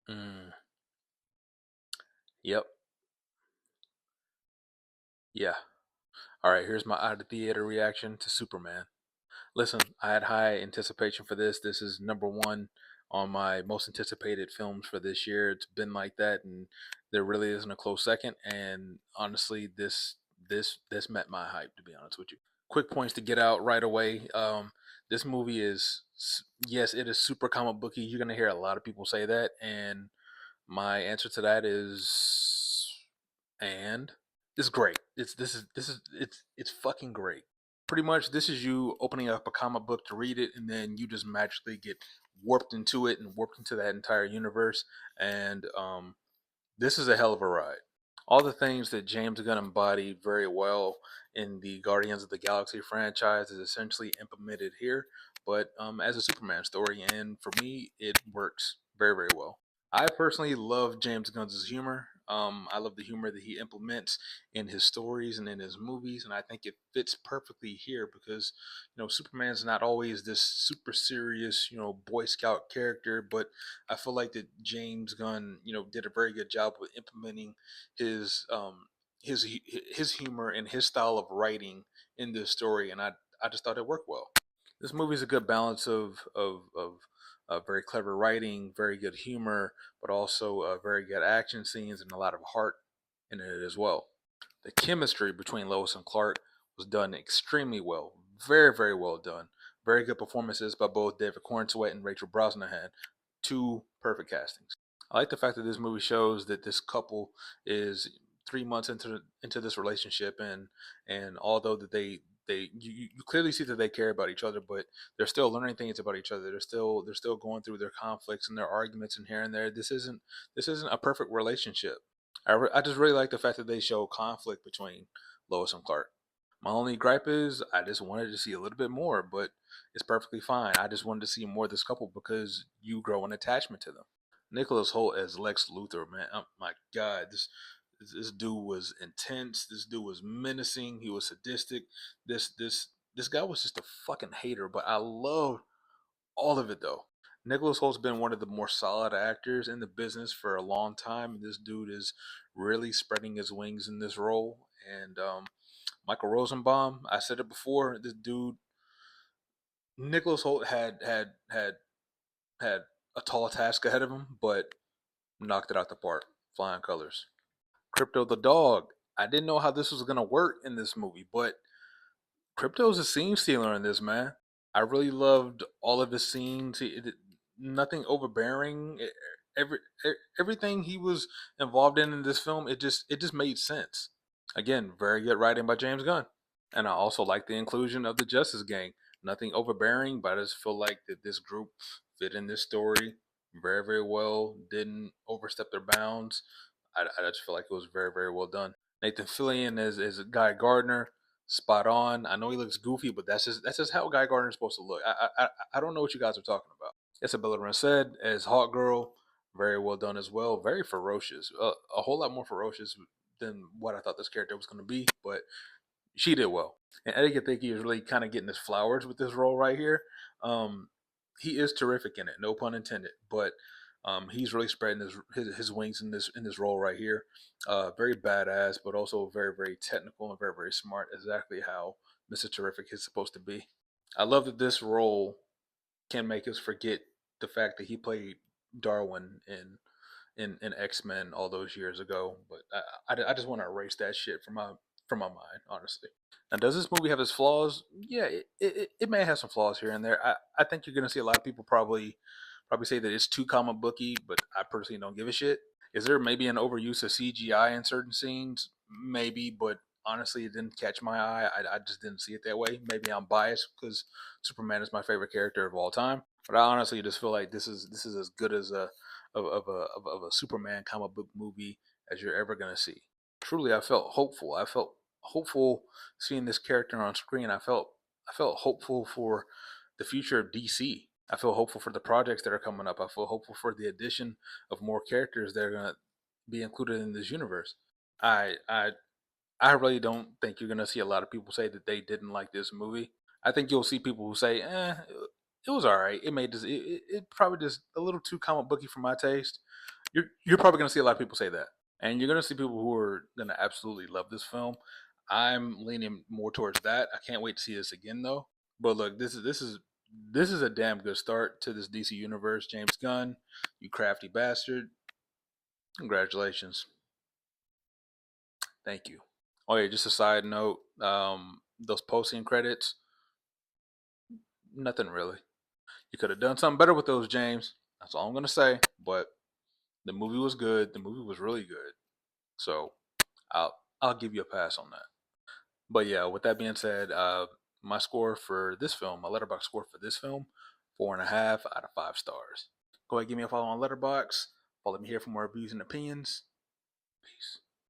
Mm, yep. Yeah. All right. Here's my out of theater reaction to Superman. Listen, I had high anticipation for this. This is number one on my most anticipated films for this year. It's been like that, and there really isn't a close second. And honestly, this met my hype. To be honest with you, quick points to get out right away. This movie is yes, it is super comic booky. You're gonna hear a lot of people say that, and my answer to that is and it's great. It's fucking great. Pretty much this is you opening up a comic book to read it, and then you just magically get warped into it and warped into that entire universe. And this is a hell of a ride. All the things that James Gunn embodied very well in the Guardians of the Galaxy franchise is essentially implemented here, but as a Superman story, and for me, it works very, very well. I personally love James Gunn's humor. I love the humor that he implements in his stories and in his movies, and I think it fits perfectly here because Superman's not always this super serious Boy Scout character, but I feel like that James Gunn did a very good job with implementing his his humor and his style of writing in this story, and I just thought it worked well. This movie is a good balance of very clever writing, very good humor, but also very good action scenes and a lot of heart in it as well. The chemistry between Lois and Clark was done extremely well, very very well done. Very good performances by both David Cornsweet and Rachel Brosnahan. Two perfect castings. I like the fact that this movie shows that this couple is 3 months into this relationship, and although that you clearly see that they care about each other, but they're still learning things about each other. They're still going through their conflicts and their arguments and here and there. This isn't a perfect relationship. I just really like the fact that they show conflict between Lois and Clark. My only gripe is I just wanted to see a little bit more, but it's perfectly fine. I just wanted to see more of this couple because you grow an attachment to them. Nicholas Holt as Lex Luthor, man, oh my God, this dude was intense. This dude was menacing. He was sadistic. This guy was just a fucking hater, but I loved all of it though. Nicholas Holt's been one of the more solid actors in the business for a long time, and this dude is really spreading his wings in this role. And Michael Rosenbaum, I said it before, this dude, Nicholas Holt had a tall task ahead of him, but knocked it out the park, flying colors. Crypto the dog. I didn't know how this was gonna work in this movie, but Crypto's a scene stealer in this, man. I really loved all of his scenes. Nothing overbearing. Every everything he was involved in this film, it just made sense. Again, very good writing by James Gunn, and I also like the inclusion of the Justice Gang. Nothing overbearing, but I just feel like that this group fit in this story very very well. Didn't overstep their bounds. I just feel like it was very very well done. Nathan Fillion is Guy Gardner, spot on. I know he looks goofy, but that's just how Guy Gardner is supposed to look. I don't know what you guys are talking about. Isabella Ranced as Hawk Girl, very well done as well. Very ferocious, a whole lot more ferocious than what I thought this character was going to be, but she did well. And Eddie Gathicki is really kind of getting his flowers with this role right here. Um, he is terrific in it, no pun intended. But he's really spreading his wings in this role right here. Very badass, but also very very technical and very very smart. Exactly how Mister Terrific is supposed to be. I love that this role can make us forget the fact that he played Darwin in X Men all those years ago. But I just want to erase that shit from my mind, honestly. Now, does this movie have its flaws? Yeah, it may have some flaws here and there. I think you're gonna see a lot of people probably say that it's too comic booky, but I personally don't give a shit. Is there maybe an overuse of CGI in certain scenes? Maybe, but honestly, it didn't catch my eye. I just didn't see it that way. Maybe I'm biased because Superman is my favorite character of all time. But I honestly just feel like this is as good as a Superman comic book movie as you're ever gonna see. Truly, I felt hopeful. I felt hopeful seeing this character on screen. I felt hopeful for the future of DC. I feel hopeful for the projects that are coming up. I feel hopeful for the addition of more characters that are gonna be included in this universe. I I I really don't think you're gonna see a lot of people say that they didn't like this movie. I think you'll see people who say, it was all right. It made this. It probably just a little too comic booky for my taste. You're probably gonna see a lot of people say that, and you're gonna see people who are gonna absolutely love this film. I'm leaning more towards that. I can't wait to see this again though. But look, this is a damn good start to this DC universe. James Gunn, you crafty bastard! Congratulations, thank you. Oh yeah, just a side note. Those posting credits, nothing really. You could have done something better with those, James. That's all I'm gonna say. But the movie was good. The movie was really good. So I'll give you a pass on that. But yeah, with that being said, my score for this film, my letterbox score for this film, 4.5 out of 5 stars. Go ahead, give me a follow on Letterbox. Follow me here for more reviews and opinions. Peace.